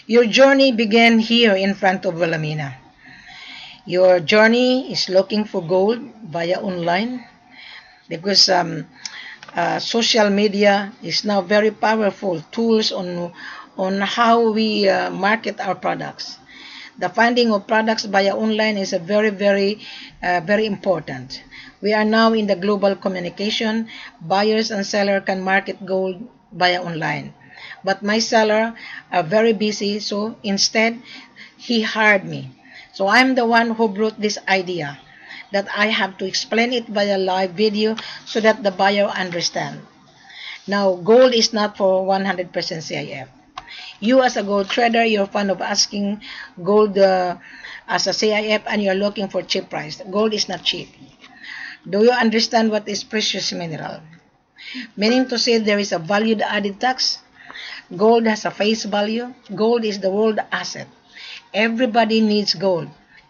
Your journey began here in front of Wilhelmina. Your journey is looking for gold via online because social media is now very powerful tools on how we market our products. The finding of products via online is a very important. We are now in the global communication. Buyers and seller can market gold via online. But my seller are very busy, so instead he hired me. So I'm the one who brought this idea that I have to explain it via live video so that the buyer understand. Now, gold is not for 100% CIF. You as a gold trader, you're fond of asking gold as a CIF and you're looking for cheap price. Gold is not cheap. Do you understand what is precious mineral? Meaning to say there is a value added tax. Gold has a face value. Gold is the world asset. Everybody needs gold.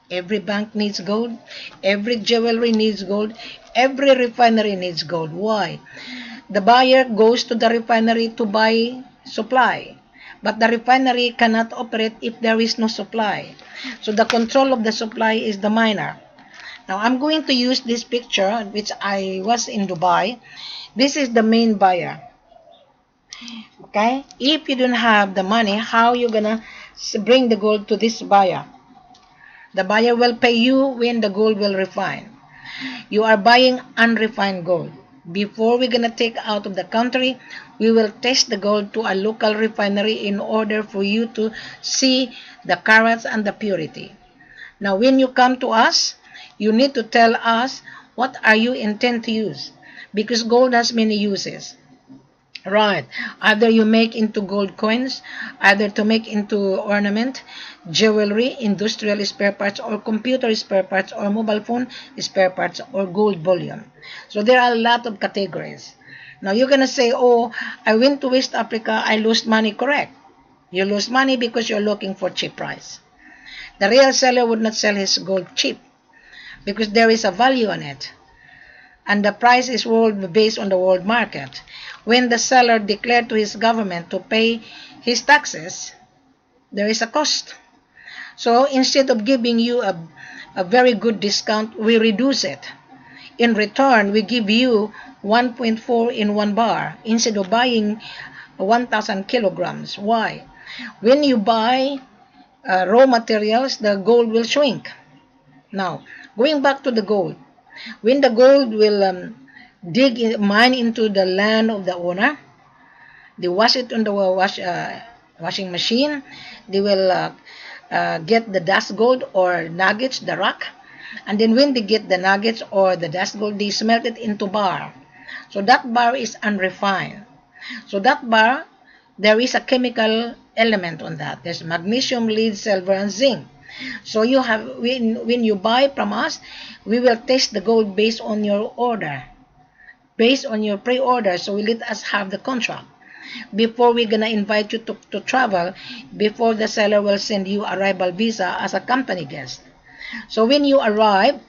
Every bank needs gold. Every jewelry needs gold. Every refinery needs gold. Why? The buyer goes to the refinery to buy supply. But the refinery cannot operate if there is no supply. So the control of the supply is the miner. Now I'm going to use this picture which I was in Dubai. This is the main buyer. Okay? If you don't have the money, how you gonna bring the gold to this buyer? The buyer will pay you when the gold will refine. You are buying unrefined gold. Before we're gonna take out of the country, we will test the gold to a local refinery in order for you to see the carats and the purity. Now when you come to us, you need to tell us what are you intend to use, because gold has many uses. Right. Either you make into gold coins, either to make into ornament, jewelry, industrial spare parts, or computer spare parts, or mobile phone spare parts, or gold bullion. So there are a lot of categories. Now you're going to say, oh, I went to West Africa, I lost money. Correct. You lose money because you're looking for cheap price. The real seller would not sell his gold cheap because there is a value on it. And the price is based on the world market. When the seller declared to his government to pay his taxes, there is a cost. So instead of giving you a very good discount, we reduce it. In return, we give you 1.4 in one bar instead of buying 1,000 kilograms. Why? When you buy raw materials, the gold will shrink. Now, going back to the gold, when the gold will mine into the land of the owner, they wash it on the washing machine. They will get the dust gold or nuggets, the rock, and then when they get the nuggets or the dust gold, they smelt it into bar. So that bar is unrefined. So that bar, there is a chemical element on that. There's magnesium, lead, silver, and zinc. So you have when you buy from us, we will test the gold based on your order, based on your pre-order. So we let us have the contract before we're gonna invite you to travel. Before the seller will send you arrival visa as a company guest. So when you arrive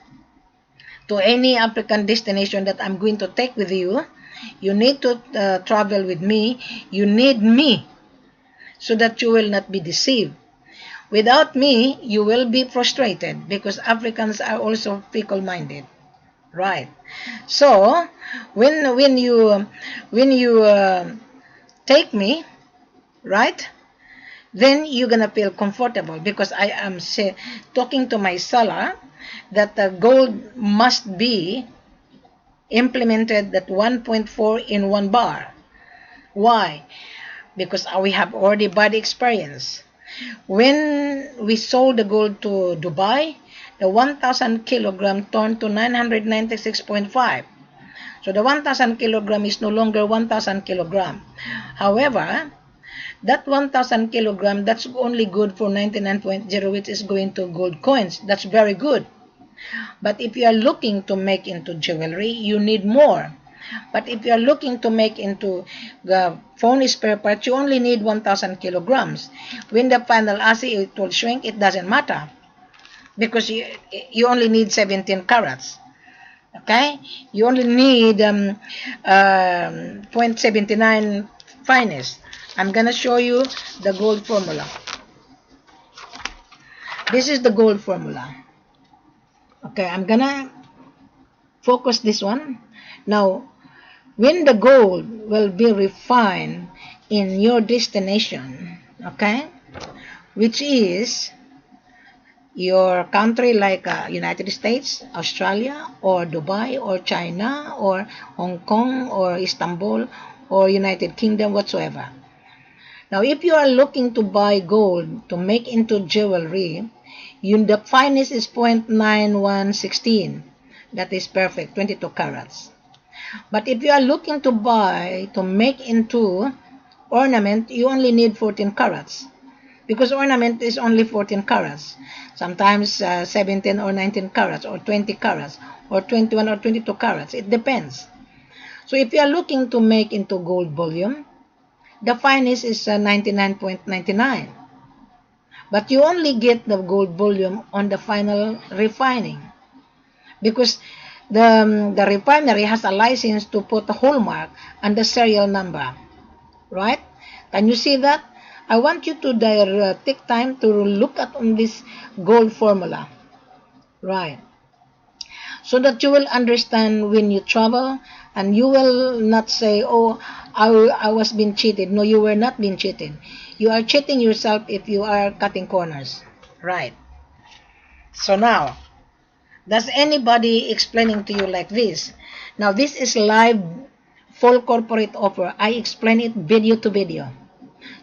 to any African destination that I'm going to take with you, you need to travel with me. You need me so that you will not be deceived. Without me, you will be frustrated because Africans are also fickle-minded, right? So when you take me, right, then you're gonna feel comfortable because I am talking to my seller that the gold must be implemented that 1.4 in one bar. Why? Because we have already bad experience. When we sold the gold to Dubai, the 1,000 kilogram turned to 996.5. So the 1,000 kilogram is no longer 1,000 kilogram. However, that 1,000 kilogram, that's only good for 99.0, which is going to gold coins. That's very good. But if you are looking to make into jewelry, you need more. But if you are looking to make into the phone spare parts, you only need 1,000 kilograms. When the final assay it will shrink, it doesn't matter because you only need 17 carats. Okay, you only need 0.79 finest. I'm gonna show you the gold formula. This is the gold formula. Okay, I'm gonna focus this one. Now, when the gold will be refined in your destination, okay, which is your country like United States, Australia, or Dubai, or China, or Hong Kong, or Istanbul, or United Kingdom, whatsoever. Now, if you are looking to buy gold to make into jewelry, the finest is 0.9116. That is perfect, 22 carats. But if you are looking to buy to make into ornament, you only need 14 carats. Because ornament is only 14 carats. Sometimes 17 or 19 carats, or 20 carats, or 21 or 22 carats. It depends. So if you are looking to make into gold bullion, the finest is 99.99. But you only get the gold bullion on the final refining. Because the refinery has a license to put a hallmark and the serial number. Right? Can you see that? I want you to take time to look at on this gold formula. Right. So that you will understand when you travel, and you will not say, oh, I was being cheated. No, you were not being cheated. You are cheating yourself if you are cutting corners. Right. So now, does anybody explaining to you like this? Now, this is live full corporate offer. I explain it video to video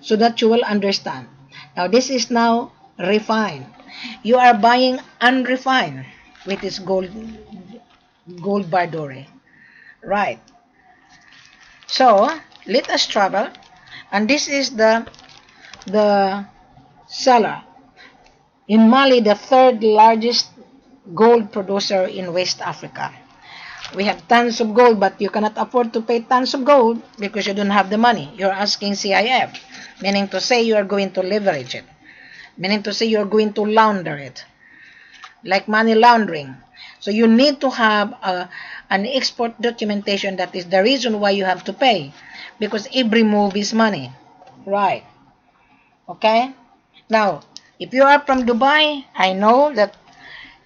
so that you will understand. Now, this is now refined. You are buying unrefined, which is gold bardore. Right. So, let us travel. And this is the seller. In Mali, the third largest gold producer in West Africa. We have tons of gold, but you cannot afford to pay tons of gold because you don't have the money. You're asking CIF, meaning to say you are going to leverage it, meaning to say you are going to launder it, like money laundering. So you need to have an export documentation. That is the reason why you have to pay, because every move is money. Right. Okay? Now, if you are from Dubai, I know that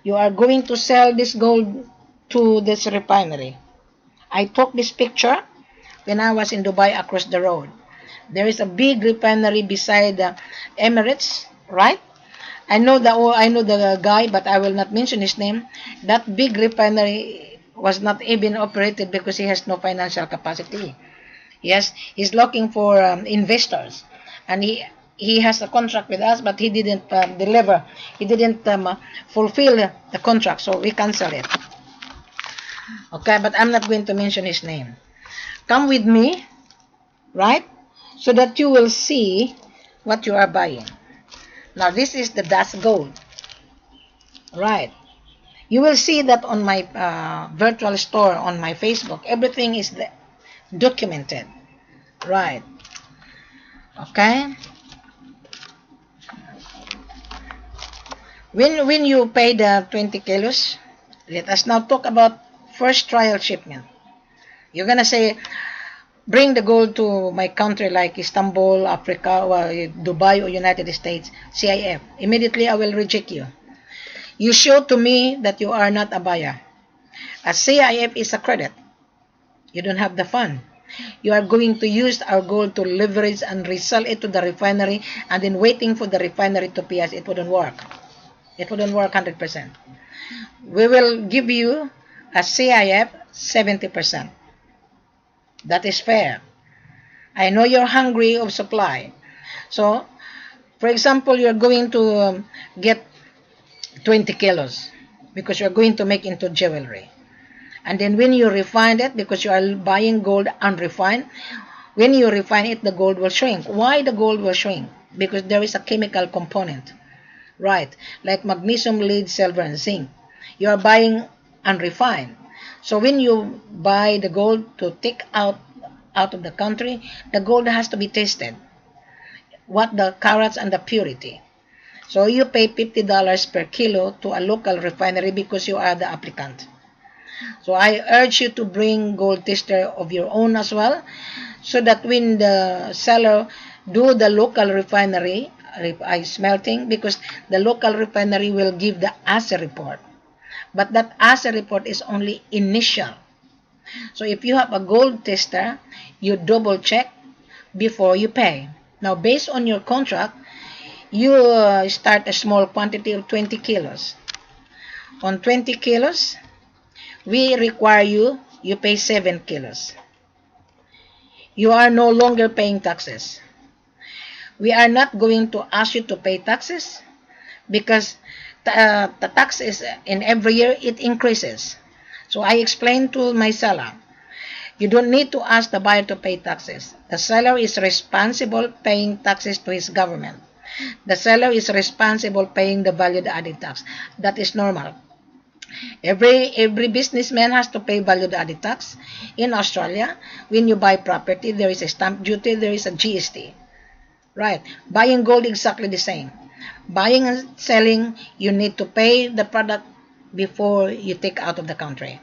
you are going to sell this gold to this refinery. I took this picture when I was in Dubai across the road. There is a big refinery beside the Emirates, right? I know the guy, but I will not mention his name. That big refinery was not even operated because he has no financial capacity. Yes, he's looking for investors, and he has a contract with us, but he didn't deliver. He didn't fulfill the contract, so we cancel it. Okay, but I'm not going to mention his name. Come with me, right? So that you will see what you are buying. Now, this is the dust gold. Right. You will see that on my virtual store on my Facebook. Everything is documented. Right. Okay. When you pay the 20 kilos, let us now talk about first trial shipment. You're going to say, bring the gold to my country like Istanbul, Africa, or Dubai, or United States, CIF. Immediately I will reject you. You show to me that you are not a buyer. A CIF is a credit. You don't have the fund. You are going to use our gold to leverage and resell it to the refinery, and then waiting for the refinery to pay us. It wouldn't work. It wouldn't work 100%. We will give you a CIF 70%. That is fair. I know you're hungry of supply. So, for example, you're going to get 20 kilos because you're going to make into jewelry. And then when you refine it, because you are buying gold unrefined, when you refine it, the gold will shrink. Why the gold will shrink? Because there is a chemical component. Right, like magnesium, lead, silver, and zinc. You are buying unrefined. So when you buy the gold to take out of the country, the gold has to be tested. What the carats and the purity. So you pay $50 per kilo to a local refinery because you are the applicant. So I urge you to bring gold tester of your own as well, so that when the seller do the local refinery smelting, because the local refinery will give the assay report. But that assay report is only initial. So if you have a gold tester, you double check before you pay. Now, based on your contract, you start a small quantity of 20 kilos. On 20 kilos, we require you pay 7 kilos. You are no longer paying taxes. We are not going to ask you to pay taxes, because the tax is in every year it increases. So I explained to my seller, you don't need to ask the buyer to pay taxes. The seller is responsible paying taxes to his government. The seller is responsible paying the value-added tax. That is normal. Every businessman has to pay value-added tax. In Australia, when you buy property, there is a stamp duty, there is a GST. Right. Buying gold, exactly the same. Buying and selling, you need to pay the product before you take out of the country.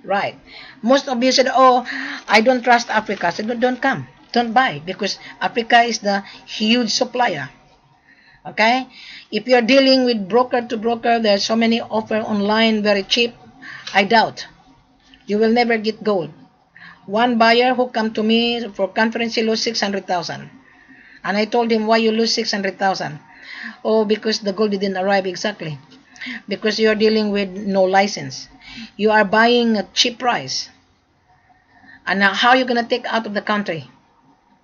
Right. Most of you said, oh, I don't trust Africa. I said, no, don't come. Don't buy, because Africa is the huge supplier. Okay? If you're dealing with broker to broker, there are so many offer online, very cheap. I doubt. You will never get gold. One buyer who come to me for conference, he lost 600,000. And I told him, why you lose 600,000? Oh, because the gold didn't arrive. Exactly. Because you're dealing with no license. You are buying a cheap price. And now how are you going to take out of the country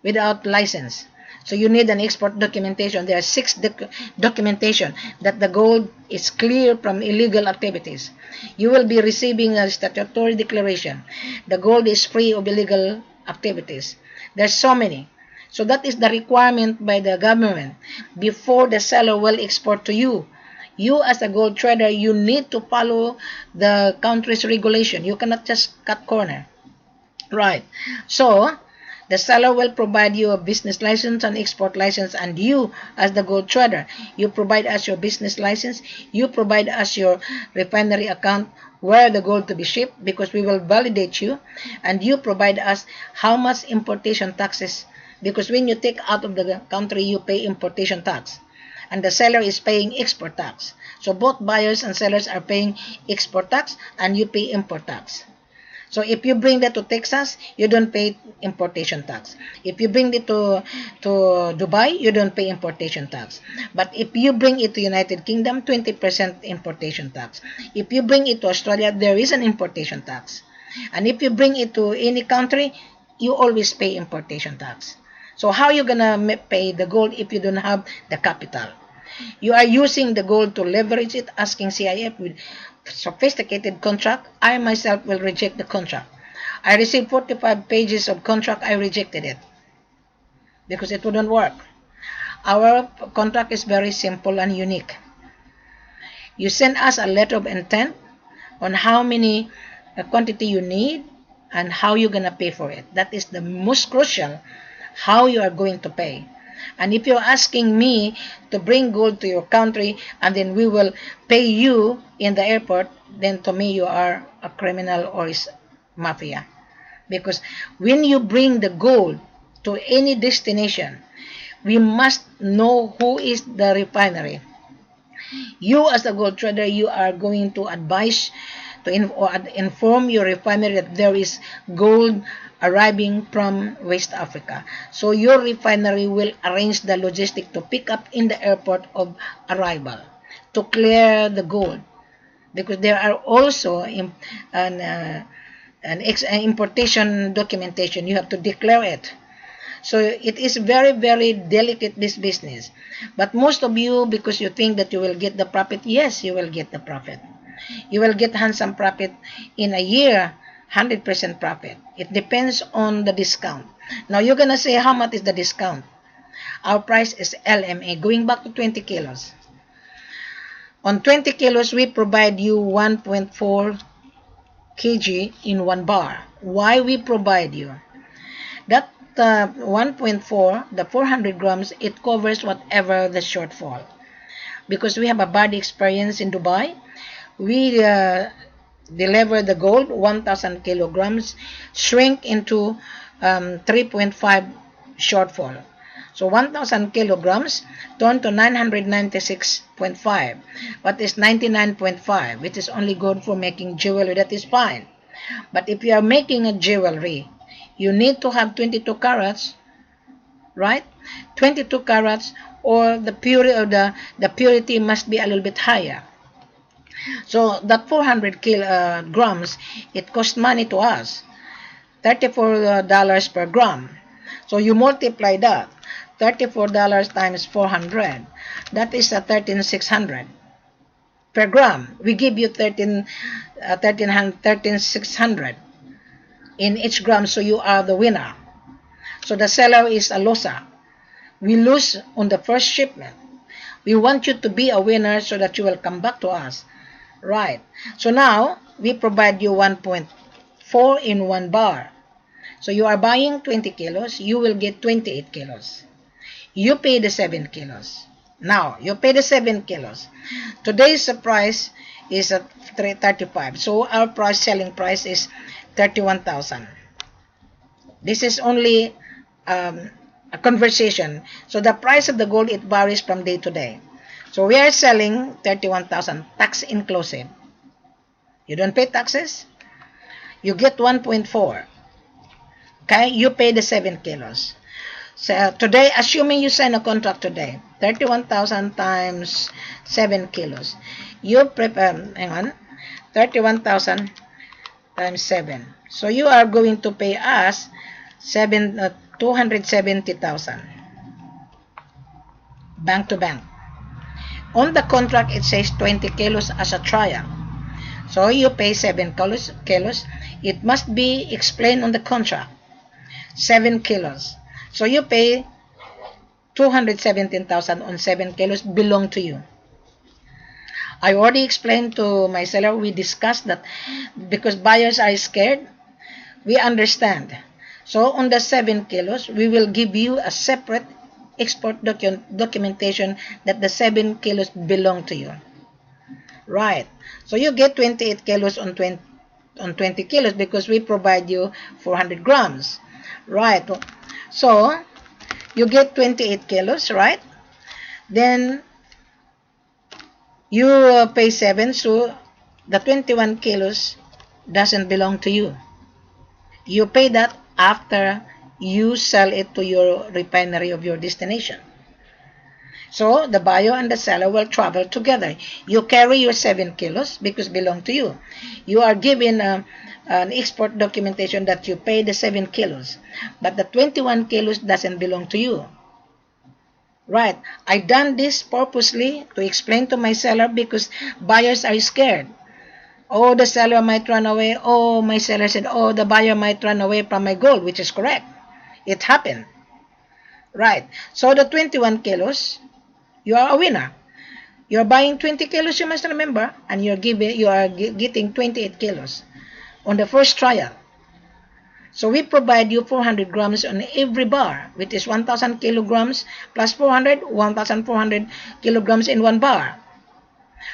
without license? So you need an export documentation. There are 6 documentation that the gold is clear from illegal activities. You will be receiving a statutory declaration. The gold is free of illegal activities. There's so many. So that is the requirement by the government before the seller will export to you. You as a gold trader, you need to follow the country's regulation. You cannot just cut corner. Right. So the seller will provide you a business license and export license, and you as the gold trader, you provide us your business license, you provide us your refinery account where the gold to be shipped, because we will validate you, and you provide us how much importation taxes, because when you take out of the country, you pay importation tax, and the seller is paying export tax. So both buyers and sellers are paying export tax, and you pay import tax. So if you bring that to Texas, you don't pay importation tax. If you bring it to Dubai, you don't pay importation tax. But if you bring it to United Kingdom, 20% importation tax. If you bring it to Australia, there is an importation tax. And if you bring it to any country, you always pay importation tax. So how are you going to pay the gold if you don't have the capital? You are using the gold to leverage it, asking CIF with sophisticated contract. I myself will reject the contract. I received 45 pages of contract. I rejected it because it wouldn't work. Our contract is very simple and unique. You send us a letter of intent on how many quantity you need and how you're going to pay for it. That is the most crucial, how you are going to pay. And if you're asking me to bring gold to your country and then we will pay you in the airport, then to me you are a criminal or is mafia. Because when you bring the gold to any destination, we must know who is the refinery. You as a gold trader, you are going to advise to inform your refinery that there is gold arriving from West Africa. So your refinery will arrange the logistic to pick up in the airport of arrival to clear the gold, because there are also an importation documentation. You have to declare it. So it is very, very delicate, this business. But most of you, because you think that you will get the profit, yes, you will get the profit. You will get handsome profit in a year, 100% profit. It depends on the discount. Now you're going to say, how much is the discount? Our price is LMA, going back to 20 kilos. On 20 kilos, we provide you 1.4 kg in one bar. Why we provide you? That 1.4, the 400 grams, it covers whatever the shortfall. Because we have a bad experience in Dubai, we deliver the gold, 1,000 kilograms, shrink into 3.5 shortfall. So 1,000 kilograms turned to 996.5. What is 99.5? Which is only good for making jewelry. That is fine. But if you are making a jewelry, you need to have 22 carats, right? 22 carats, or the purity of the purity must be a little bit higher. So that 400 grams, it costs money to us, $34 per gram. So you multiply that, $34 times 400, that is a 13,600 per gram. We give you 13,600 in each gram, so you are the winner. So the seller is a loser. We lose on the first shipment. We want you to be a winner so that you will come back to us. Right. So now we provide you 1.4 in 1 bar. So you are buying 20 kilos, you will get 28 kilos. You pay the 7 kilos. Now, you pay the 7 kilos. Today's price is at 335. So our selling price is 31,000. This is only a conversation. So the price of the gold, it varies from day to day. So we are selling 31,000, tax inclusive. You don't pay taxes. You get 1.4. Okay, you pay the 7 kilos. So today, assuming you sign a contract today, 31,000 times 7 kilos. You prepare, 31,000 times 7. So you are going to pay us 270,000. Bank to bank. On the contract, it says 20 kilos as a trial. So you pay 7 kilos. It must be explained on the contract. 7 kilos. So you pay 217,000 on 7 kilos belong to you. I already explained to my seller, we discussed that because buyers are scared, we understand. So on the 7 kilos, we will give you a separate export documentation that the 7 kilos belong to you. Right. So you get 28 kilos on 20 kilos because we provide you 400 grams. Right. So you get 28 kilos, right? Then you pay 7, so the 21 kilos doesn't belong to you. You pay that after you sell it to your refinery of your destination. So the buyer and the seller will travel together. You carry your 7 kilos because belong to you. You are given an export documentation that you pay the 7 kilos, but the 21 kilos doesn't belong to you. Right. I done this purposely to explain to my seller because buyers are scared. Oh, the seller might run away. Oh, my seller said, oh, the buyer might run away from my gold, which is correct. It happened. Right. So the 21 kilos, you are a winner. You're buying 20 kilos, you must remember, and you are getting 28 kilos on the first trial. So we provide you 400 grams on every bar, which is 1,000 kilograms plus 1,400 kilograms in 1 bar.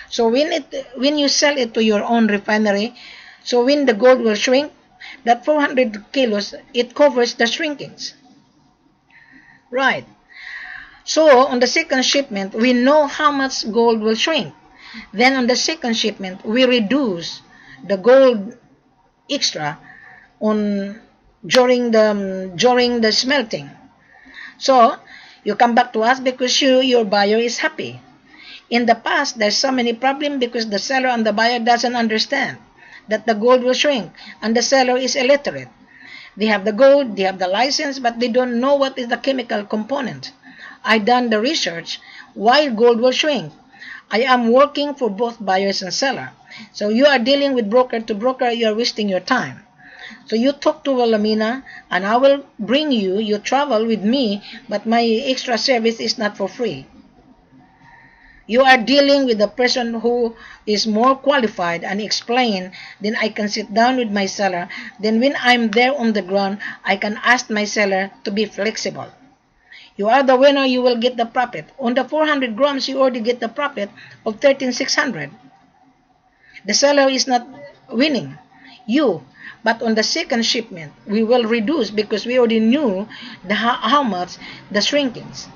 So when you sell it to your own refinery, so when the gold will shrink, that 400 kilos, it covers the shrinkings. Right. So on the second shipment, we know how much gold will shrink. Then on the second shipment, we reduce the gold extra during the smelting. So you come back to us because your buyer is happy. In the past, there's so many problems because the seller and the buyer doesn't understand that the gold will shrink, and the seller is illiterate. They have the gold, they have the license, but they don't know what is the chemical component. I done the research why gold will shrink. I am working for both buyers and seller. So you are dealing with broker to broker, you are wasting your time. So you talk to Wilhelmina and I will bring you travel with me, but my extra service is not for free. You are dealing with a person who is more qualified and explain, then I can sit down with my seller. Then when I'm there on the ground, I can ask my seller to be flexible. You are the winner, you will get the profit. On the 400 grams, you already get the profit of 13,600. The seller is not winning. you. But on the second shipment, we will reduce because we already knew how much the shrinkings.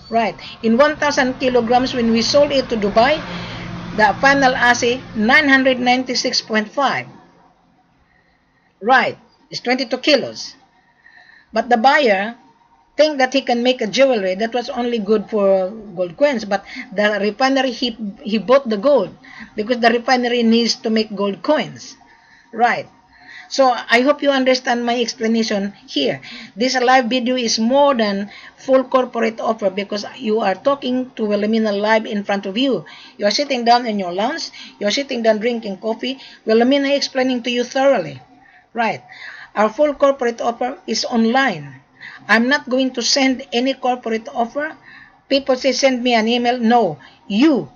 Right. In 1,000 kilograms, when we sold it to Dubai, the final assay 996.5. Right. It's 22 kilos. But the buyer think that he can make a jewelry that was only good for gold coins, but the refinery, he bought the gold because the refinery needs to make gold coins. Right. So I hope you understand my explanation here. This live video is more than full corporate offer because you are talking to Wilhelmina live in front of you. You are sitting down in your lounge. You are sitting down drinking coffee. Wilhelmina explaining to you thoroughly. Right. Our full corporate offer is online. I'm not going to send any corporate offer. People say send me an email. No. You,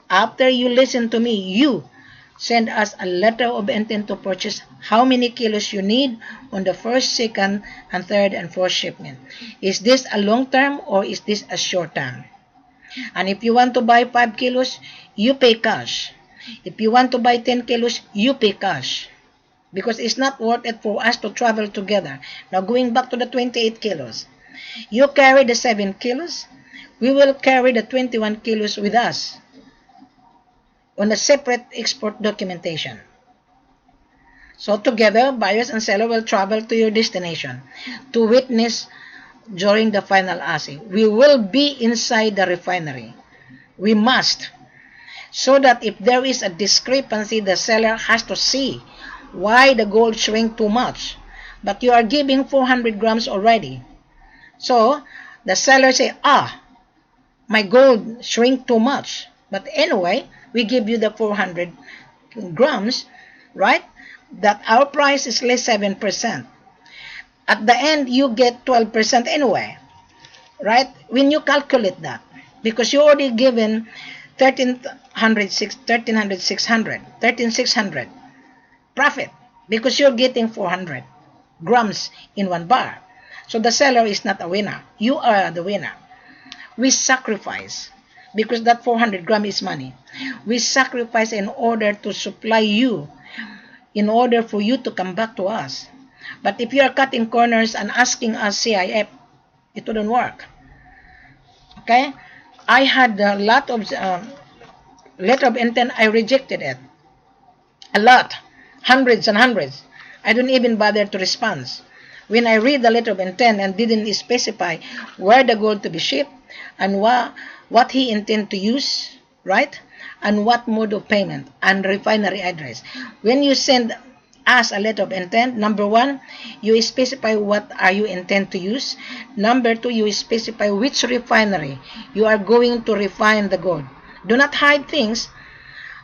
after you listen to me, you send us a letter of intent to purchase how many kilos you need on the first, second, and third, and fourth shipment. Is this a long term or is this a short term? And if you want to buy 5 kilos, you pay cash. If you want to buy 10 kilos, you pay cash. Because it's not worth it for us to travel together. Now going back to the 28 kilos. You carry the 7 kilos. We will carry the 21 kilos with us on a separate export documentation. So together, buyers and seller will travel to your destination to witness during the final assay. We will be inside the refinery. We must. So that if there is a discrepancy, the seller has to see why the gold shrink too much. But you are giving 400 grams already. So the seller say, my gold shrink too much. But anyway, we give you the 400 grams, right? That our price is less 7%. At the end, you get 12% anyway, right? When you calculate that, because you already given 13,600 profit, because you're getting 400 grams in one bar. So the seller is not a winner. You are the winner. We sacrifice, because that 400 grams is money. We sacrifice in order to supply you, in order for you to come back to us. But if you are cutting corners and asking us CIF, it wouldn't work. Okay? I had a lot of letter of intent. I rejected it. A lot. Hundreds and hundreds. I don't even bother to respond. When I read the letter of intent and didn't specify where the gold to be shipped and what he intend to use, right? And what mode of payment and refinery address. When you send us a letter of intent, number one, you specify what are you intend to use. Number two, you specify which refinery you are going to refine the gold. Do not hide things.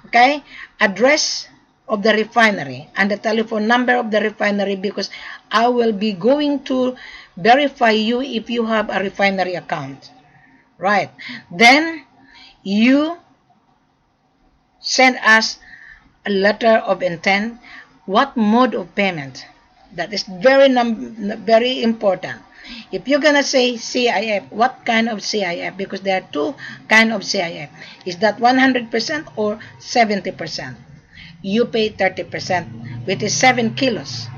Okay? Address of the refinery and the telephone number of the refinery, because I will be going to verify you if you have a refinery account. Right. Then you send us a letter of intent. What mode of payment? That is very important. If you're gonna say CIF, what kind of CIF? Because there are two kind of CIF. Is that 100% or 70%? You pay 30%, which is 7 kilos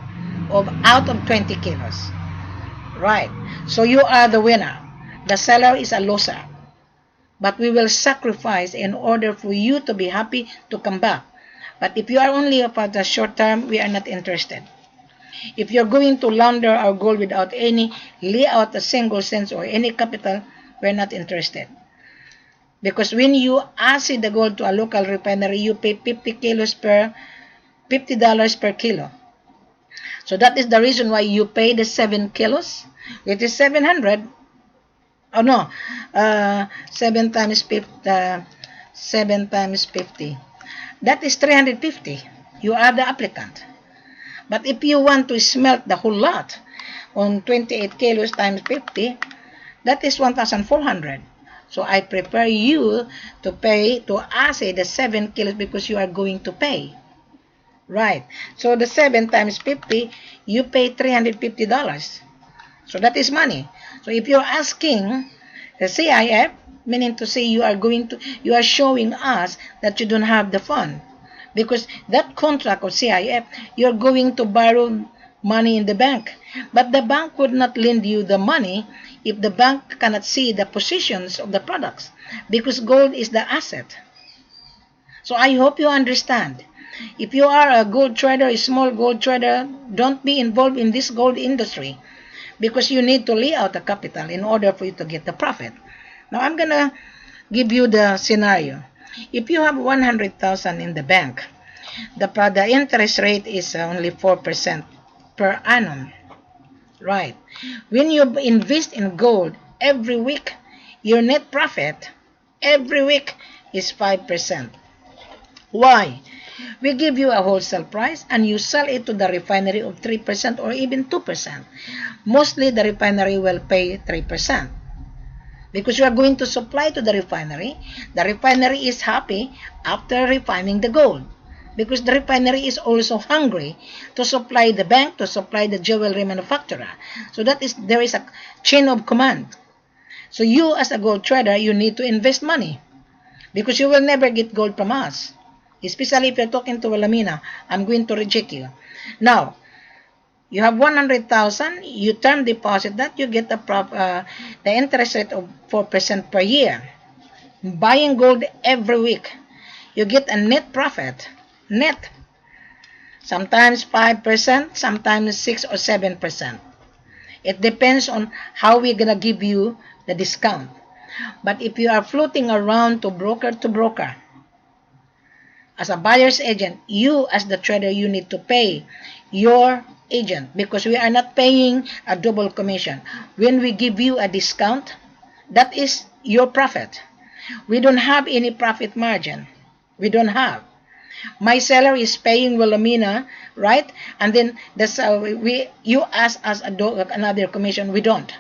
out of 20 kilos. Right. So you are the winner. The seller is a loser. But we will sacrifice in order for you to be happy to come back. But if you are only about the short term, we are not interested. If you're going to launder our gold without any layout, a single cents or any capital, we're not interested. Because when you assay the gold to a local refinery, you pay $50 per kilo. So that is the reason why you pay the 7 kilos. It is 700. Oh no, 7 times 50. That is 350. You are the applicant. But if you want to smelt the whole lot on 28 kilos times 50, that is 1,400. So I prepare you to pay, to assay the 7 kilos because you are going to pay. Right. So the 7 times 50, you pay $350. So that is money. So if you're asking the CIF, meaning to say you are showing us that you don't have the fund. because that contract of CIF, you're going to borrow money in the bank. But the bank would not lend you the money if the bank cannot see the positions of the products, because gold is the asset. So I hope you understand. If you are a gold trader, a small gold trader, don't be involved in this gold industry, because you need to lay out the capital in order for you to get the profit. Now I'm going to give you the scenario. If you have 100,000 in the bank, the interest rate is only 4% per annum. Right. When you invest in gold every week, your net profit every week is 5%. Why? We give you a wholesale price and you sell it to the refinery of 3% or even 2%. Mostly the refinery will pay 3%. Because you are going to supply to the refinery. The refinery is happy after refining the gold, because the refinery is also hungry to supply the bank, to supply the jewelry manufacturer. So there is a chain of command. So you as a gold trader, you need to invest money, because you will never get gold from us. Especially if you're talking to Wilhelmina, I'm going to reject you. Now, you have 100,000, you term deposit that, you get the interest rate of 4% per year. Buying gold every week, you get a net profit. Net. Sometimes 5%, sometimes 6 or 7%. It depends on how we're going to give you the discount. But if you are floating around to broker, as a buyer's agent, you as the trader, you need to pay your agent, because we are not paying a double commission. When we give you a discount, that is your profit. We don't have any profit margin. We don't have. My seller is paying Wilhelmina, right? And then you ask us another commission. We don't.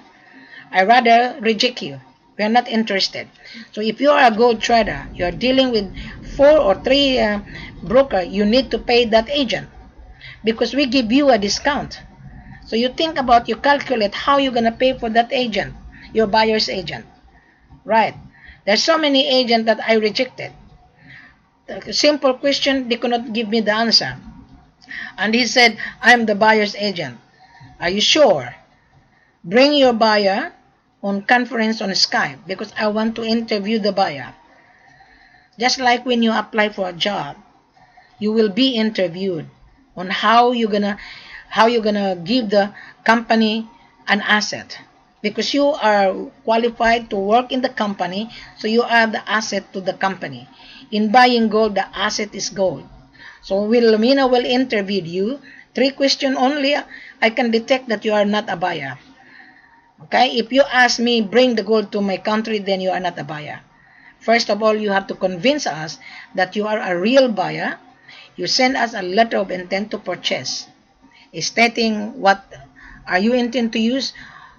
I rather reject you. We are not interested. So if you are a gold trader, you are dealing with 4 or 3 broker, you need to pay that agent, because we give you a discount. So you think about, you calculate how you're going to pay for that agent, your buyer's agent. Right. There's so many agents that I rejected. The simple question, they could not give me the answer. And he said, I'm the buyer's agent. Are you sure? Bring your buyer on conference on Skype, because I want to interview the buyer. Just like when you apply for a job, you will be interviewed on how you're gonna give the company an asset, because you are qualified to work in the company, so you are the asset to the company. In buying gold, the asset is gold. So Wilhelmina will interview you. 3 questions only, I can detect that you are not a buyer. Okay, if you ask me, bring the gold to my country, then you are not a buyer. First of all, you have to convince us that you are a real buyer. You send us a letter of intent to purchase, stating what are you intend to use,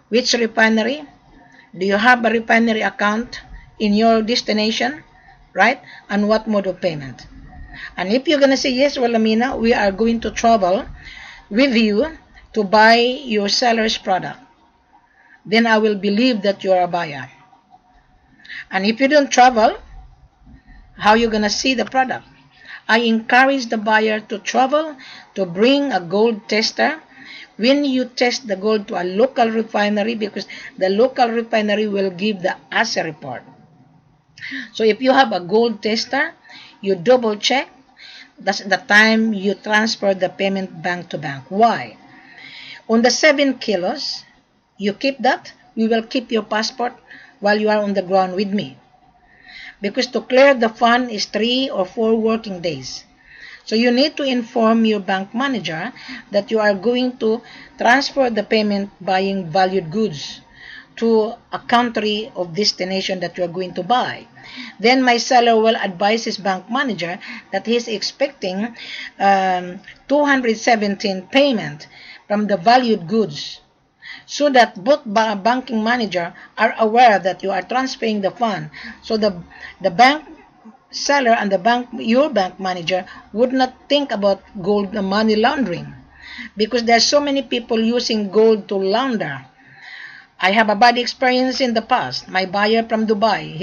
which refinery, do you have a refinery account in your destination, right, and what mode of payment. And if you're going to say, yes, Wilhelmina, we are going to travel with you to buy your seller's product, then I will believe that you are a buyer. And if you don't travel, how are you going to see the product? I encourage the buyer to travel, to bring a gold tester. When you test the gold to a local refinery, because the local refinery will give the assay report. So if you have a gold tester, you double check. That's the time you transfer the payment bank to bank. Why? On the 7 kilos, you keep that. We will keep your passport while you are on the ground with me. Because to clear the fund is 3 or 4 working days. So you need to inform your bank manager that you are going to transfer the payment buying valued goods to a country of destination that you are going to buy. Then my seller will advise his bank manager that he is expecting 217 payment from the valued goods, so that both banking manager are aware that you are transferring the fund. So the bank seller and your bank manager would not think about gold money laundering, because there are so many people using gold to launder. I have a bad experience in the past. My buyer from Dubai,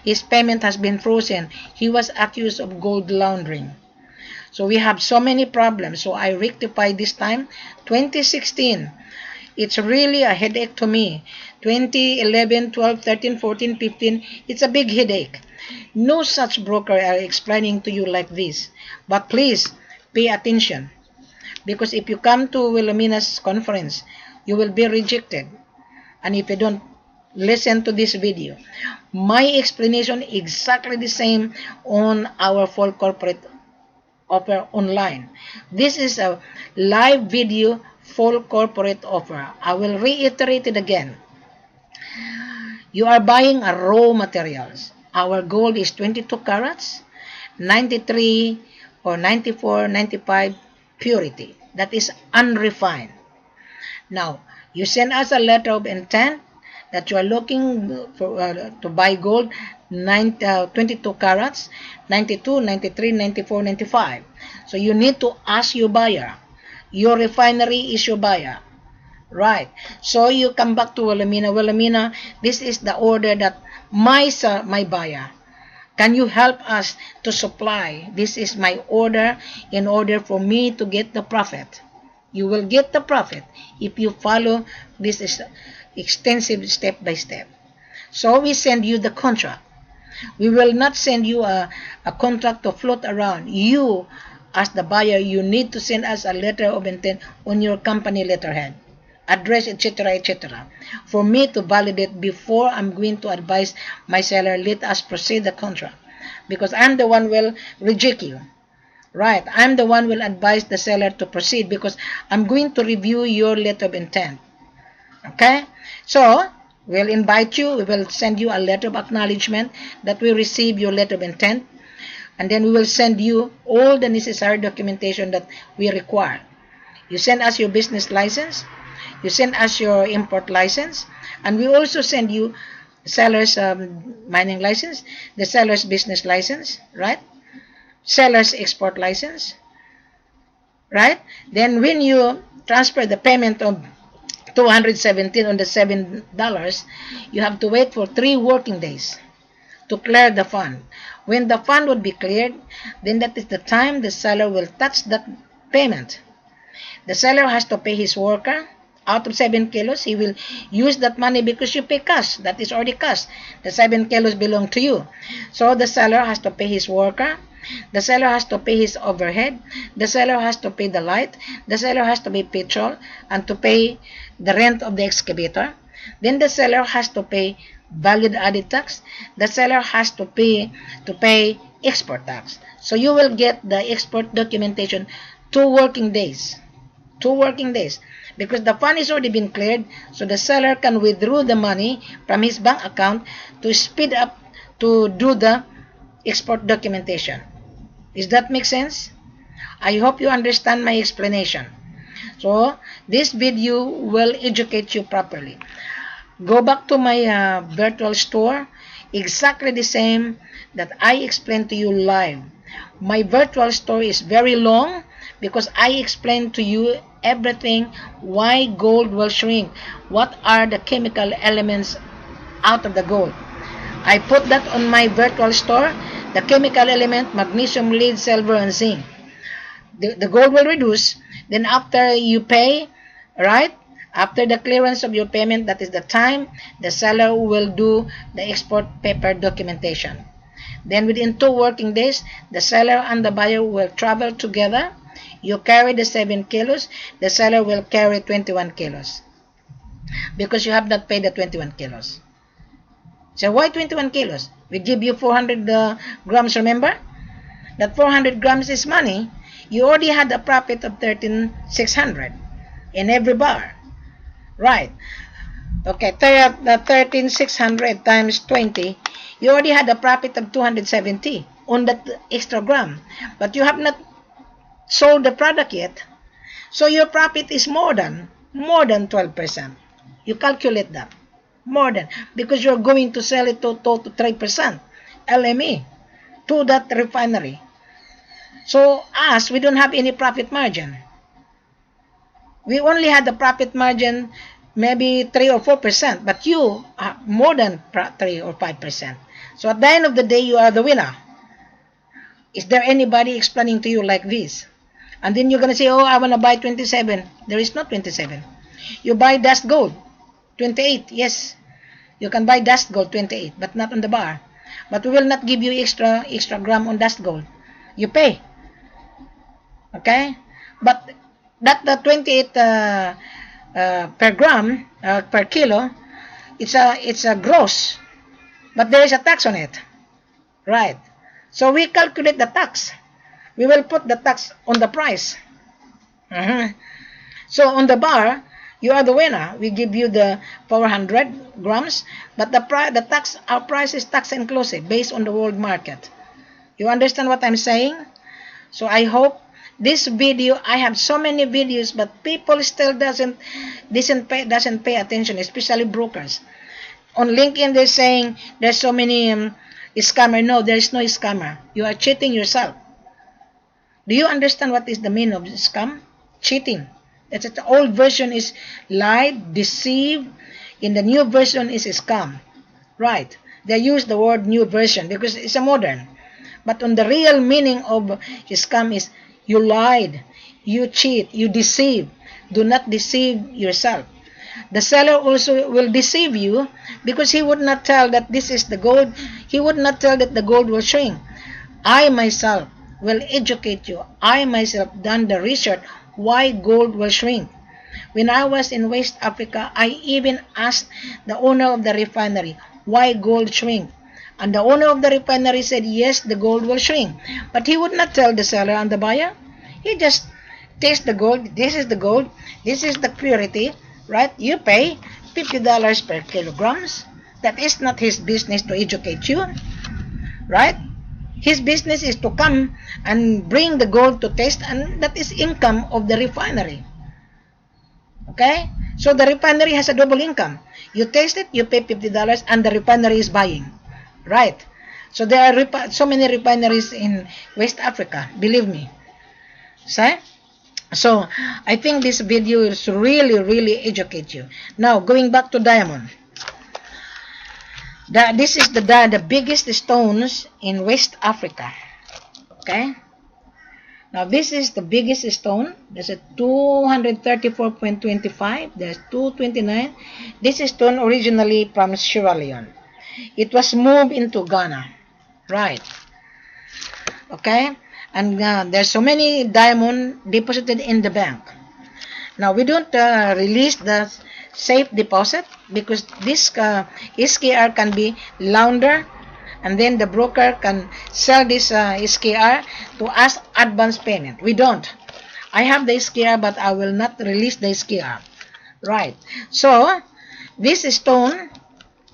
his payment has been frozen. He was accused of gold laundering. So we have so many problems. So I rectified this time. 2016, it's really a headache to me. 2011, 12, 13, 14, 15, it's a big headache. No such broker are explaining to you like this. But please pay attention, because if you come to Wilhelmina's conference, you will be rejected. And if you don't listen to this video, my explanation exactly the same on our full corporate offer online. This is a live video full corporate offer. I will reiterate it again. You are buying a raw materials. Our gold is 22 carats, 93 or 94, 95 purity. That is unrefined. Now, you send us a letter of intent that you are looking for, to buy gold 22 carats, 92, 93, 94, 95. So you need to ask your buyer. Your refinery is your buyer. Right. So you come back to Wilhelmina. Wilhelmina, this is the order that my buyer. Can you help us to supply? This is my order in order for me to get the profit. You will get the profit if you follow this extensive step by step. So we send you the contract. We will not send you a contract to float around. You, as the buyer, you need to send us a letter of intent on your company letterhead, address, etc., etc., for me to validate before I'm going to advise my seller, let us proceed the contract. Because I'm the one will reject you. Right, I'm the one will advise the seller to proceed because I'm going to review your letter of intent. Okay, so we'll invite you. We will send you a letter of acknowledgement that we receive your letter of intent, and then we will send you all the necessary documentation that we require. You send us your business license, you send us your import license, and we also send you seller's mining license, the seller's business license, right? Seller's export license, right? Then when you transfer the payment of 217 on the $7, you have to wait for 3 working days to clear the fund. When the fund would be cleared, then that is the time the seller will touch that payment. The seller has to pay his worker. Out of 7 kilos, he will use that money because you pay cash. That is already cash. The 7 kilos belong to you. So the seller has to pay his worker. The seller has to pay his overhead. The seller has to pay the light. The seller has to pay petrol and to pay the rent of the excavator. Then the seller has to pay value added tax. The seller has to pay export tax. So you will get the export documentation 2 working days. 2 working days. Because the fund is already been cleared, so the seller can withdraw the money from his bank account to speed up to do the export documentation. Does that make sense? I hope you understand my explanation. So this video will educate you properly. Go back to my virtual store, exactly the same that I explained to you live. My virtual store is very long because I explained to you everything, why gold will shrink, what are the chemical elements out of the gold. I put that on my virtual store, the chemical element, magnesium, lead, silver, and zinc. The gold will reduce, then after you pay, right, after the clearance of your payment, that is the time the seller will do the export paper documentation. Then within 2 working days, the seller and the buyer will travel together. You carry the 7 kilos, the seller will carry 21 kilos. Because you have not paid the 21 kilos. So why 21 kilos? We give you 400 grams, remember? That 400 grams is money. You already had a profit of 13,600 in every bar. Right. Okay, the 13,600 times 20, you already had a profit of 270 on that extra gram. But you have not sold the product yet. So your profit is more than 12%. You calculate that. More than, because you're going to sell it to 3% LME to that refinery. So us, we don't have any profit margin. We only had the profit margin maybe 3 or 4%, but you have more than 3 or 5%. So at the end of the day, you are the winner. Is there anybody explaining to you like this? And then you're going to say, oh, I want to buy 27. There is not 27. You buy dust gold, 28. Yes, you can buy dust gold 28, but not on the bar. But we will not give you extra gram on dust gold. You pay. Okay? But that the 28 per gram, per kilo, it's a gross. But there is a tax on it. Right. So we calculate the tax. We will put the tax on the price. So on the bar, you are the winner. We give you the 400 grams, but the tax, our price is tax inclusive based on the world market. You understand what I'm saying? So I hope this video, I have so many videos, but people still doesn't pay attention, especially brokers. On LinkedIn, they're saying there's so many scammer. No, there is no scammer. You are cheating yourself. Do you understand what is the meaning of scam? Cheating. It's the old version is lie, deceive. In the new version is scam. Right. They use the word new version because it's a modern. But on the real meaning of scam is you lied, you cheat, you deceive. Do not deceive yourself. The seller also will deceive you because he would not tell that this is the gold. He would not tell that the gold will shrink. I myself will educate you. I myself done the research why gold will shrink. When I was in West Africa, I even asked the owner of the refinery why gold shrink. And the owner of the refinery said, yes, the gold will shrink. But he would not tell the seller and the buyer. He just taste the gold. This is the gold. This is the purity. Right? You pay $50 per kilograms. That is not his business to educate you. Right? His business is to come and bring the gold to taste, and that is income of the refinery. Okay? So the refinery has a double income. You taste it, you pay $50, and the refinery is buying. Right? So there are so many refineries in West Africa. Believe me. So I think this video is really educate you. Now going back to diamond. This is the biggest stones in West Africa. Okay. Now this is the biggest stone. There's a 234.25. There's 229. This stone originally from Sierra Leone. It was moved into Ghana. Right. Okay. And there's so many diamond deposited in the bank. Now we don't release the safe deposit because this SKR can be laundered, and then the broker can sell this SKR to us advance payment. We don't. I have the SKR, but I will not release the SKR. Right. So this stone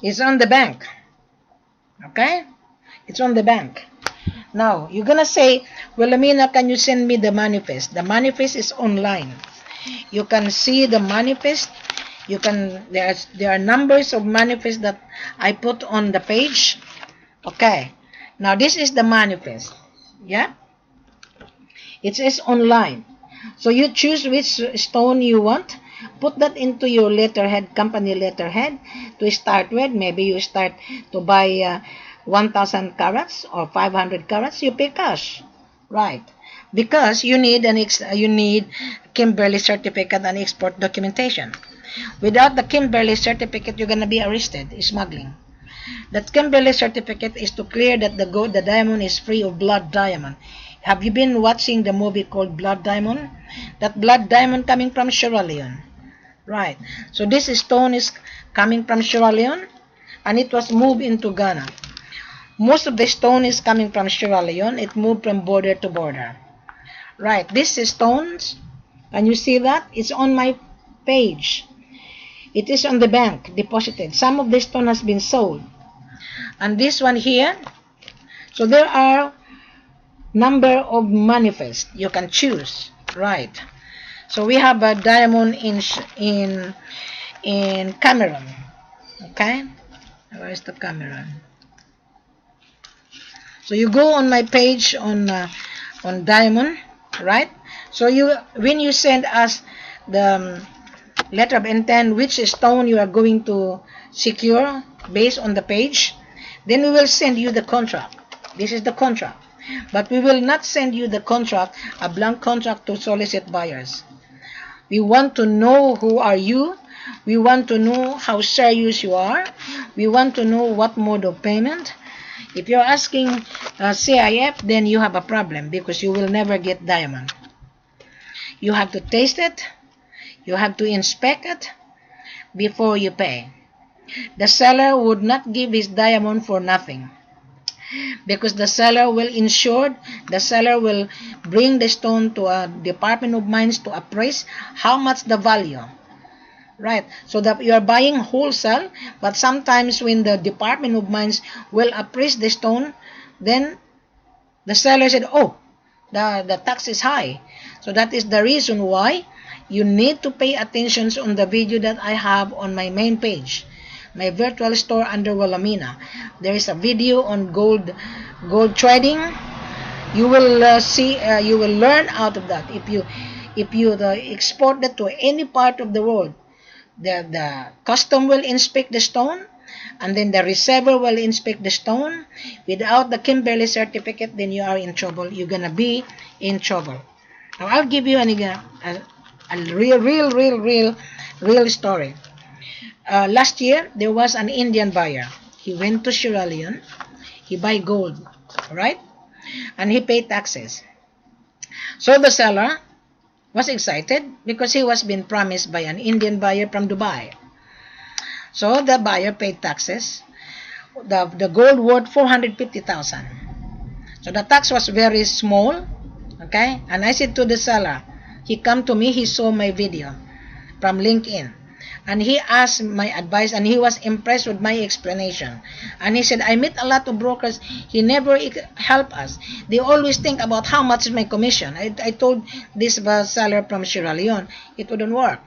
is on the bank. Okay. It's on the bank. Now you're gonna say, Wilhelmina, can you send me the manifest? The manifest is online. You can see the manifest. You can there are numbers of manifest that I put on the page. Okay. Now this is the manifest. Yeah. It is online. So you choose which stone you want. Put that into your letterhead, company letterhead to start with. Maybe you start to buy 1,000 carats or 500 carats. You pay cash. Right. Because you need Kimberley certificate and export documentation. Without the Kimberley certificate, you're gonna be arrested. Smuggling. That Kimberley certificate is to clear that the diamond is free of blood diamond. Have you been watching the movie called Blood Diamond? That blood diamond coming from Sierra Leone. Right. So this stone is coming from Sierra Leone, and it was moved into Ghana. Most of the stone is coming from Sierra Leone. It moved from border to border. Right. This is stones. Can you see that? It's on my page. It is on the bank, deposited. Some of the stone has been sold. And this one here. So there are number of manifest. You can choose. Right. So we have a diamond in Cameroon. Okay. Where is the Cameroon? So you go on my page on diamond, right? So when you send us the letter of intent, which stone you are going to secure based on the page, then we will send you the contract. This is the contract. But we will not send you the contract, a blank contract to solicit buyers. We want to know who are you. We want to know how serious you are. We want to know what mode of payment. If you're asking CIF, then you have a problem because you will never get diamond. You have to taste it. You have to inspect it before you pay. The seller would not give his diamond for nothing, because the seller will insure, the seller will bring the stone to a Department of Mines to appraise how much the value. Right, so that you are buying wholesale, but sometimes when the Department of Mines will appraise the stone, then the seller said, oh, the tax is high. So that is the reason why you need to pay attention on the video that I have on my main page, my virtual store under Wilhelmina. There is a video on gold trading. You will see, you will learn out of that. If you export that to any part of the world, the custom will inspect the stone, and then the receiver will inspect the stone. Without the Kimberley certificate, then you are in trouble. You're gonna be in trouble. Now I'll give you a real story. Last year there was an Indian buyer. He went to Sierra Leone. He buy gold, right? And he paid taxes. So the seller was excited because he was being promised by an Indian buyer from Dubai. So the buyer paid taxes. The gold worth 450,000. So the tax was very small. Okay, and I said to the seller, he come to me, he saw my video from LinkedIn, and he asked my advice, and he was impressed with my explanation. And he said, I meet a lot of brokers, he never help us. They always think about how much is my commission. I told this seller from Sierra Leone, it wouldn't work.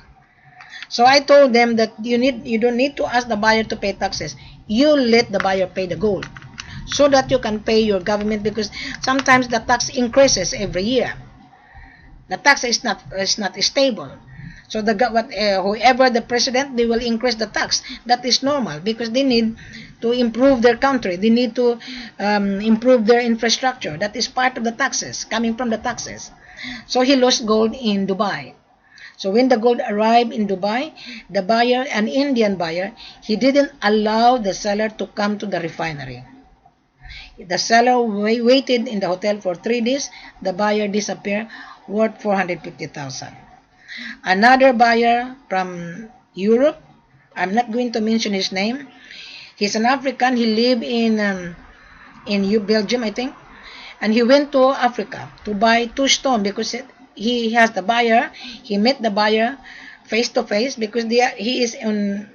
So I told them that you don't need to ask the buyer to pay taxes. You let the buyer pay the gold, so that you can pay your government, because sometimes the tax increases every year. The tax is not stable. So whoever the president, they will increase the tax. That is normal, because they need to improve their country. They need to improve their infrastructure. That is part of the taxes, coming from the taxes. So he lost gold in Dubai. So when the gold arrived in Dubai, the buyer, an Indian buyer, he didn't allow the seller to come to the refinery. The seller waited in the hotel for 3 days. The buyer disappeared, worth 450,000. Another buyer from Europe, I'm not going to mention his name. He's an African. He lived in Belgium, I think. And he went to Africa to buy 2 stones, because he has the buyer. He met the buyer face to face, because he is in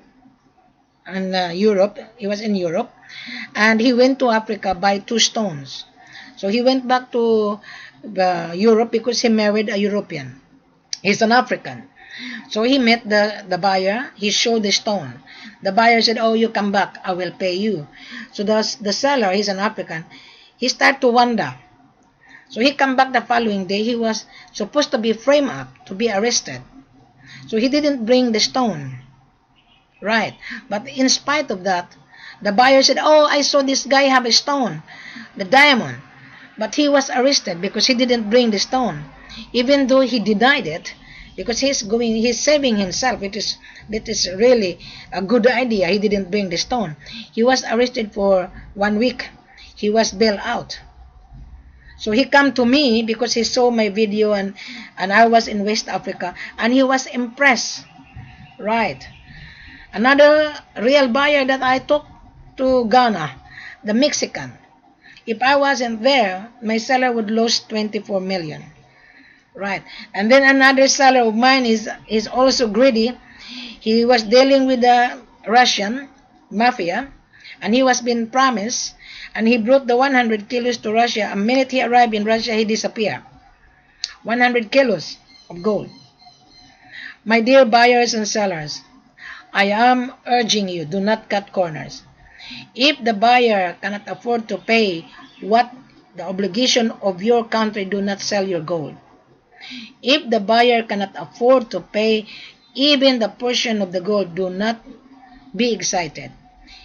Europe. He was in Europe, and he went to Africa buy 2 stones. So he went back to Europe because he married a European. He's an African. So he met the buyer. He showed the stone. The buyer said, oh, you come back, I will pay you. So the seller, he's an African, he started to wonder. So he come back the following day. He was supposed to be framed up, to be arrested. So he didn't bring the stone. Right. But in spite of that, the buyer said, oh, I saw this guy have a stone, the diamond. But he was arrested because he didn't bring the stone. Even though he denied it, because he's saving himself. It is really a good idea. He didn't bring the stone. He was arrested for 1 week. He was bailed out. So he come to me because he saw my video, and I was in West Africa, and he was impressed. Right. Another real buyer that I took to Ghana, the Mexican. If I wasn't there, my seller would lose 24 million. Right. And then another seller of mine is also greedy. He was dealing with the Russian mafia, and he was being promised, and he brought the 100 kilos to Russia. A minute he arrived in Russia, he disappeared. 100 kilos of gold. My dear buyers and sellers, I am urging you, do not cut corners. If the buyer cannot afford to pay what the obligation of your country, do not sell your gold. If the buyer cannot afford to pay even the portion of the gold, do not be excited.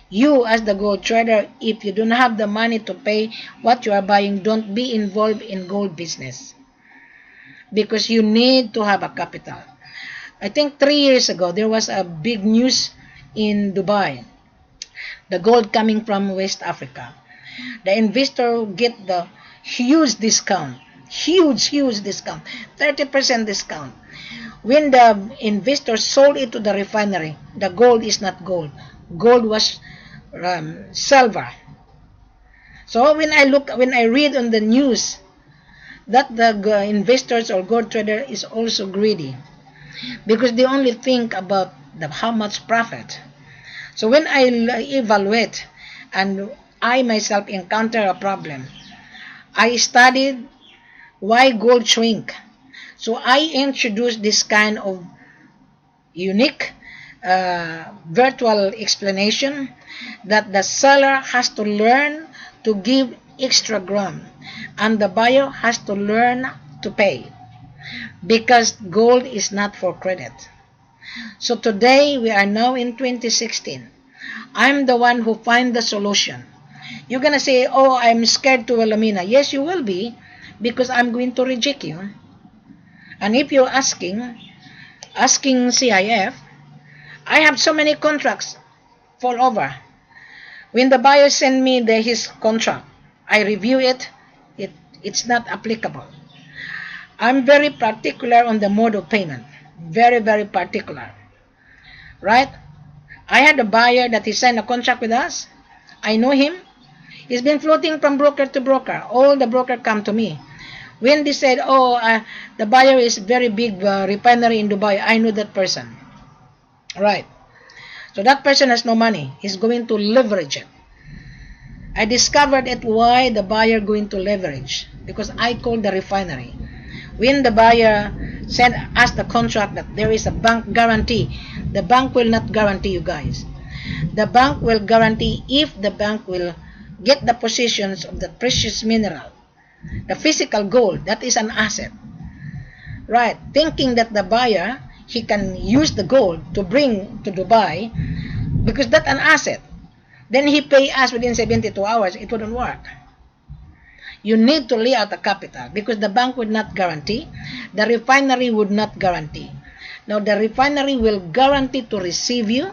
You as the gold trader, if you don't have the money to pay what you are buying, don't be involved in gold business, because you need to have a capital. I think 3 years ago, there was a big news in Dubai. The gold coming from West Africa. The investor get the huge discount. Huge discount. 30% discount. When the investor sold it to the refinery, the gold is not gold. Gold was silver. So when I read on the news that the investors or gold trader is also greedy, because they only think about how much profit. So when I evaluate and I myself encounter a problem, I studied why gold shrink. So I introduced this kind of unique virtual explanation that the seller has to learn to give extra gram and the buyer has to learn to pay, because gold is not for credit. So today we are now in 2016. I'm the one who find the solution. You're gonna say, oh, I'm scared to Wilhelmina. Yes, you will be, because I'm going to reject you. And if you're asking CIF, I have so many contracts fall over. When the buyer send me his contract, I review it, it's not applicable. I'm very particular on the mode of payment. Very, very particular. Right? I had a buyer that he signed a contract with us. I know him. He's been floating from broker to broker. All the broker come to me. When they said, oh, the buyer is very big refinery in Dubai, I know that person. Right. So that person has no money. He's going to leverage it. I discovered it why the buyer going to leverage. Because I called the refinery. When the buyer sent us the contract that there is a bank guarantee, the bank will not guarantee you guys. The bank will guarantee if the bank will get the positions of the precious mineral. The physical gold, that is an asset. Right, thinking that the buyer, he can use the gold to bring to Dubai, because that's an asset. Then he pay us within 72 hours, it wouldn't work. You need to lay out a capital, because the bank would not guarantee, the refinery would not guarantee. Now the refinery will guarantee to receive you,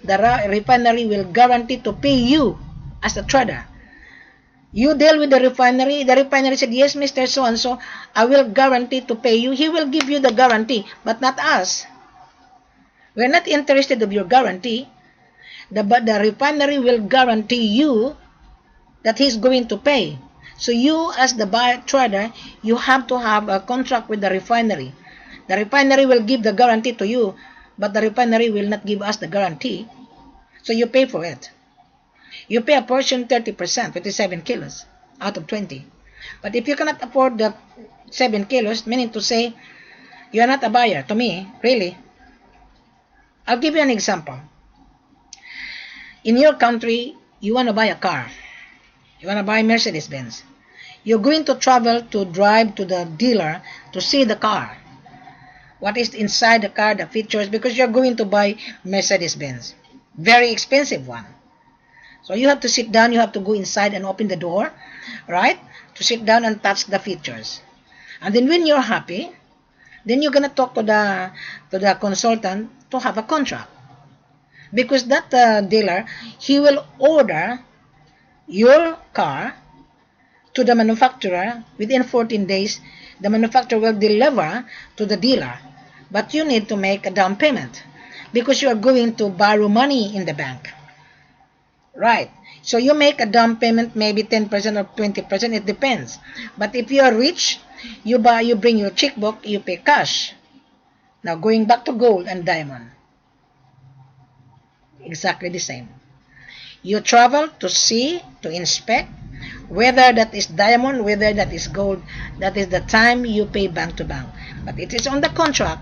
the refinery will guarantee to pay you as a trader. You deal with the refinery said, yes, Mr. So-and-so, I will guarantee to pay you. He will give you the guarantee, but not us. We're not interested of your guarantee. But the refinery will guarantee you that he's going to pay. So you, as the buyer trader, you have to have a contract with the refinery. The refinery will give the guarantee to you, but the refinery will not give us the guarantee. So you pay for it. You pay a portion 30%, which is 7 kilos out of 20. But if you cannot afford the 7 kilos, meaning to say, you are not a buyer to me, really. I'll give you an example. In your country, you want to buy a car. You want to buy Mercedes-Benz. You're going to travel to drive to the dealer to see the car. What is inside the car, the features, because you're going to buy Mercedes-Benz. Very expensive one. So you have to sit down, you have to go inside and open the door, right? To sit down and touch the features. And then when you're happy, then you're going to talk to the consultant to have a contract. Because that dealer, he will order your car to the manufacturer within 14 days. The manufacturer will deliver to the dealer. But you need to make a down payment because you are going to borrow money in the bank. Right. So you make a down payment, maybe 10% or 20%, it depends. But if you are rich, you bring your checkbook, you pay cash. Now going back to gold and diamond. Exactly the same. You travel to see, to inspect, whether that is diamond, whether that is gold. That is the time you pay bank to bank. But it is on the contract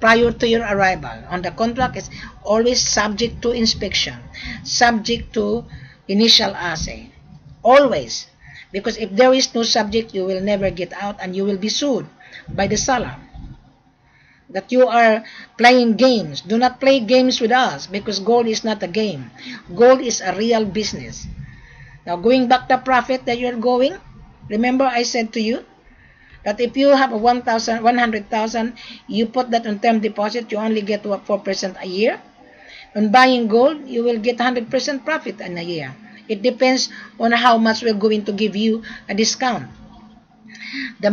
prior to your arrival. On the contract, it's always subject to inspection, subject to initial assay. Always. Because if there is no subject, you will never get out and you will be sued by the seller. that you are playing games. Do not play games with us because gold is not a game. Gold is a real business. Now, going back to profit that you're going, remember I said to you that if you have a 100,000, you put that on term deposit, you only get 4% a year. On buying gold, you will get 100% profit in a year. It depends on how much we're going to give you a discount. The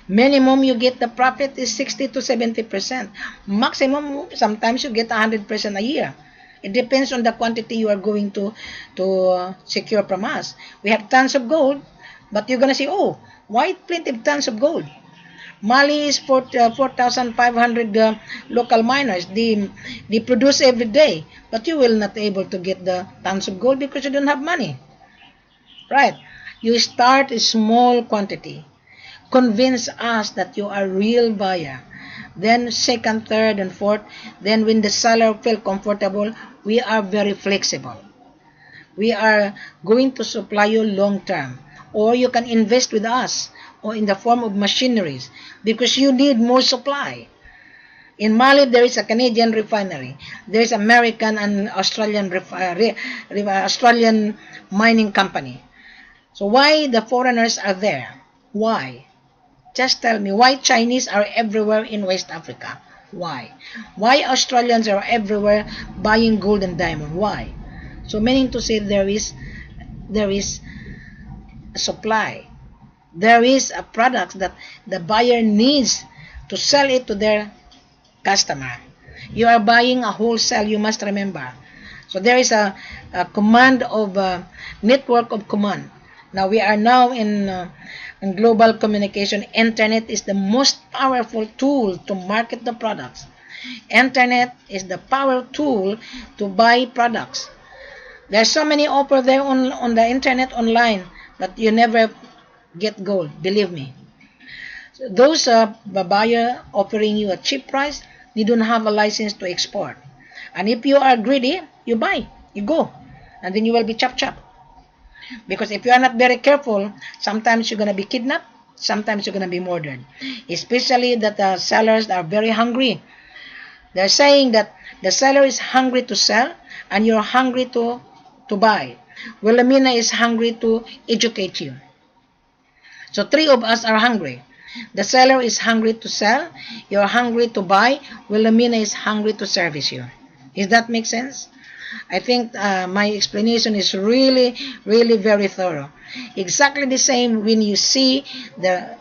minimum you get the profit is 60 to 70%. Maximum, sometimes you get 100% a year. It depends on the quantity you are going to secure from us. We have tons of gold, but you're going to say, oh, why plenty of tons of gold? Mali is 4,500 local miners. They produce every day, but you will not able to get the tons of gold because you don't have money. Right? You start a small quantity. Convince us that you are a real buyer. Then second, third, and fourth. Then when the seller feel comfortable, we are very flexible. We are going to supply you long term. Or you can invest with us or in the form of machineries because you need more supply. In Mali, there is a Canadian refinery. There is American and Australian Australian mining company. So why the foreigners are there? Why? Just tell me why Chinese are everywhere in West Africa. Why? Why Australians are everywhere buying gold and diamond? Why? So meaning to say there is a supply. There is a product that the buyer needs to sell it to their customer. You are buying a wholesale, you must remember. So there is a command of network of command. Now we are now in global communication. Internet is the most powerful tool to market the products. Internet is the power tool to buy products. There are so many offers there on the internet online that you never get gold, believe me. So those buyer offering you a cheap price, they don't have a license to export. And if you are greedy, you buy, you go, and then you will be chop. Because if you are not very careful, sometimes you're going to be kidnapped, sometimes you're going to be murdered. Especially that the sellers are very hungry. They're saying that the seller is hungry to sell and you're hungry to buy. Wilhelmina is hungry to educate you. So three of us are hungry. The seller is hungry to sell, you're hungry to buy, Wilhelmina is hungry to service you. Does that make sense? I think my explanation is really very thorough. Exactly the same when you see the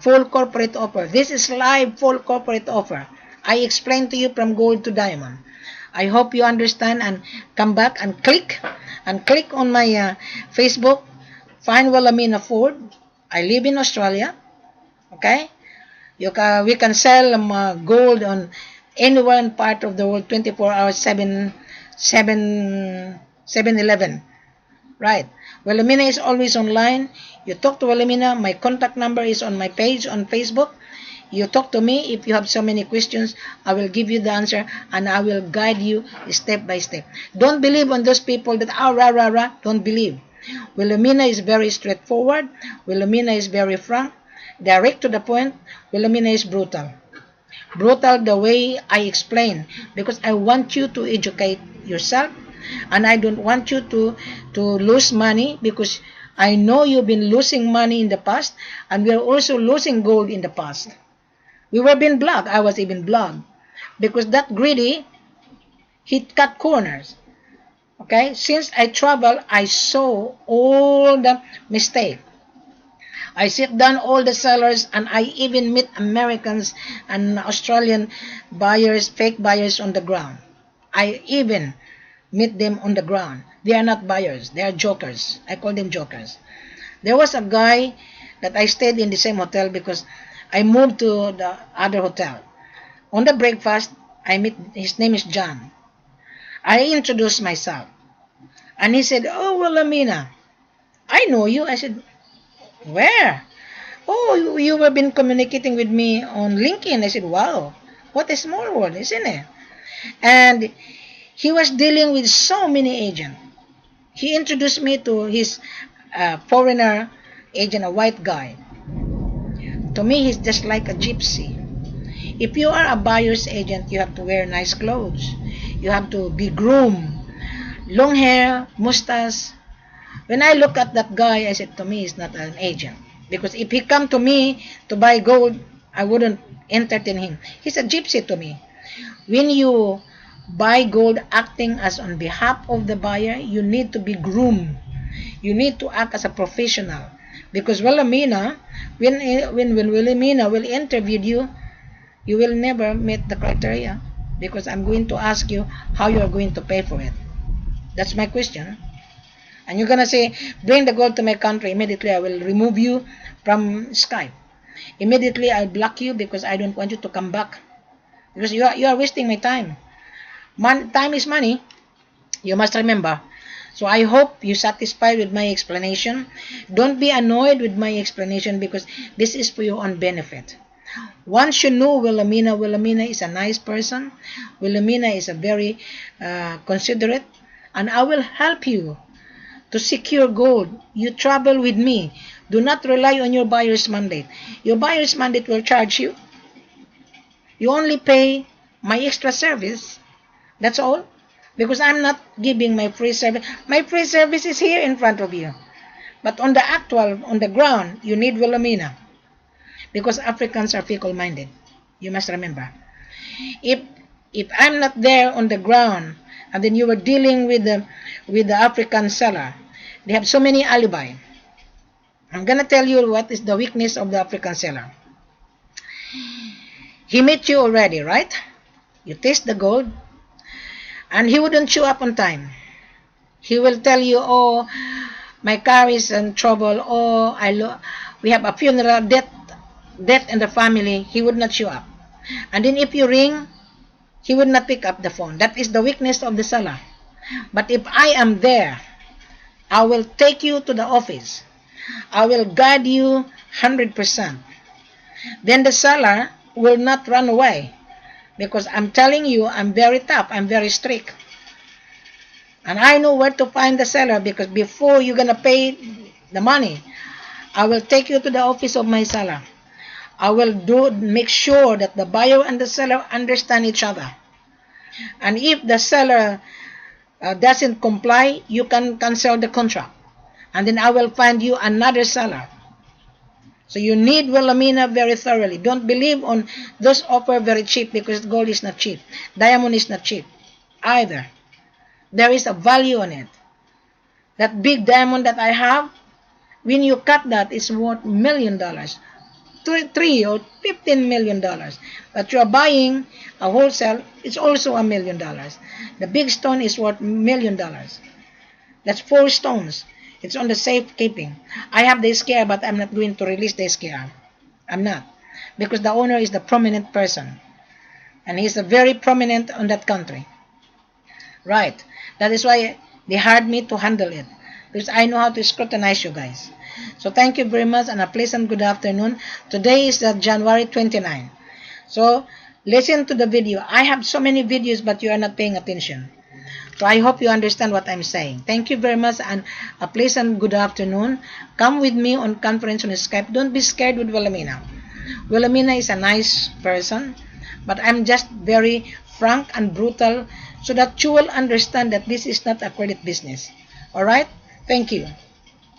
full corporate offer. This is live full corporate offer. I explained to you from gold to diamond. I hope you understand and come back and click on my Facebook. Find Wilhelmina Ford. I live in Australia. Okay, we can sell gold on anywhere in part of the world, 24 hours, 7-Eleven. Right. Wilhelmina is always online. You talk to Wilhelmina. My contact number is on my page on Facebook. You talk to me. If you have so many questions, I will give you the answer and I will guide you step by step. Don't believe on those people that rah. Don't believe. Wilhelmina is very straightforward. Wilhelmina is very frank, direct to the point. Wilhelmina is brutal. Brutal the way I explain because I want you to educate yourself and I don't want you to lose money because I know you've been losing money in the past and we are also losing gold in the past. We were being blocked. I was even blocked because that greedy, he cut corners. Okay, since I travel, I saw all the mistake. I sit down all the sellers and I even meet Americans and Australian buyers, fake buyers on the ground. I even meet them on the ground. They are not buyers, they are jokers. I call them jokers. There was a guy that I stayed in the same hotel because I moved to the other hotel. On the breakfast, I meet, his name is John. I introduced myself. And he said, oh, Wilhelmina, I know you. I said, where? Oh, you have been communicating with me on LinkedIn. I said, wow, what a small world, isn't it? And he was dealing with so many agents. He introduced me to his foreigner agent, a white guy. To me, he's just like a gypsy. If you are a buyer's agent, you have to wear nice clothes. You have to be groomed. Long hair, mustache. When I look at that guy, I said, to me, he's not an agent. Because if he come to me to buy gold, I wouldn't entertain him. He's a gypsy to me. When you buy gold acting as on behalf of the buyer, you need to be groomed. You need to act as a professional. Because Wilhelmina, when Wilhelmina will interview you, you will never meet the criteria. Because I'm going to ask you how you are going to pay for it. That's my question. And you're going to say, bring the gold to my country. Immediately, I will remove you from Skype. Immediately, I'll block you because I don't want you to come back. Because you are wasting my time. Time is money. You must remember. So I hope you're satisfied with my explanation. Don't be annoyed with my explanation because this is for your own benefit. Once you know Wilhelmina, Wilhelmina is a nice person. Wilhelmina is a very considerate. And I will help you to secure gold. You travel with me. Do not rely on your buyer's mandate. Your buyer's mandate will charge you. You only pay my extra service. That's all. Because I'm not giving my free service. My free service is here in front of you. But on the ground, you need Wilhelmina. Because Africans are fickle-minded. You must remember. If I'm not there on the ground, and then you were dealing with the African seller, they have so many alibi. I'm going to tell you what is the weakness of the African seller. He met you already, right? You taste the gold, and he wouldn't show up on time. He will tell you, oh, my car is in trouble, oh, we have a funeral, death in the family. He would not show up. And then if you ring, he would not pick up the phone. That is the weakness of the seller. But if I am there, I will take you to the office. I will guide you 100%. Then the seller will not run away. Because I'm telling you, I'm very tough. I'm very strict. And I know where to find the seller because before you're going to pay the money, I will take you to the office of my seller. I will make sure that the buyer and the seller understand each other. And if the seller doesn't comply, you can cancel the contract. And then I will find you another seller. So you need Wilhelmina very thoroughly. Don't believe on those offer very cheap because gold is not cheap. Diamond is not cheap either. There is a value on it. That big diamond that I have, when you cut that, it's worth $1 million. $3 or $15 million. But you are buying a wholesale, it's also $1 million. The big stone is worth $1 million. That's 4 stones. It's on the safekeeping. I have the scare, but I'm not going to release the scare. I'm not. Because the owner is the prominent person. And he's a very prominent on that country. Right. That is why they hired me to handle it. Because I know how to scrutinize you guys. So thank you very much and a pleasant good afternoon. Today is January 29. So listen to the video. I have so many videos, but you are not paying attention. So I hope you understand what I'm saying. Thank you very much and a pleasant good afternoon. Come with me on conference on Skype. Don't be scared with Wilhelmina. Wilhelmina is a nice person, but I'm just very frank and brutal so that you will understand that this is not a credit business. Alright? Thank you.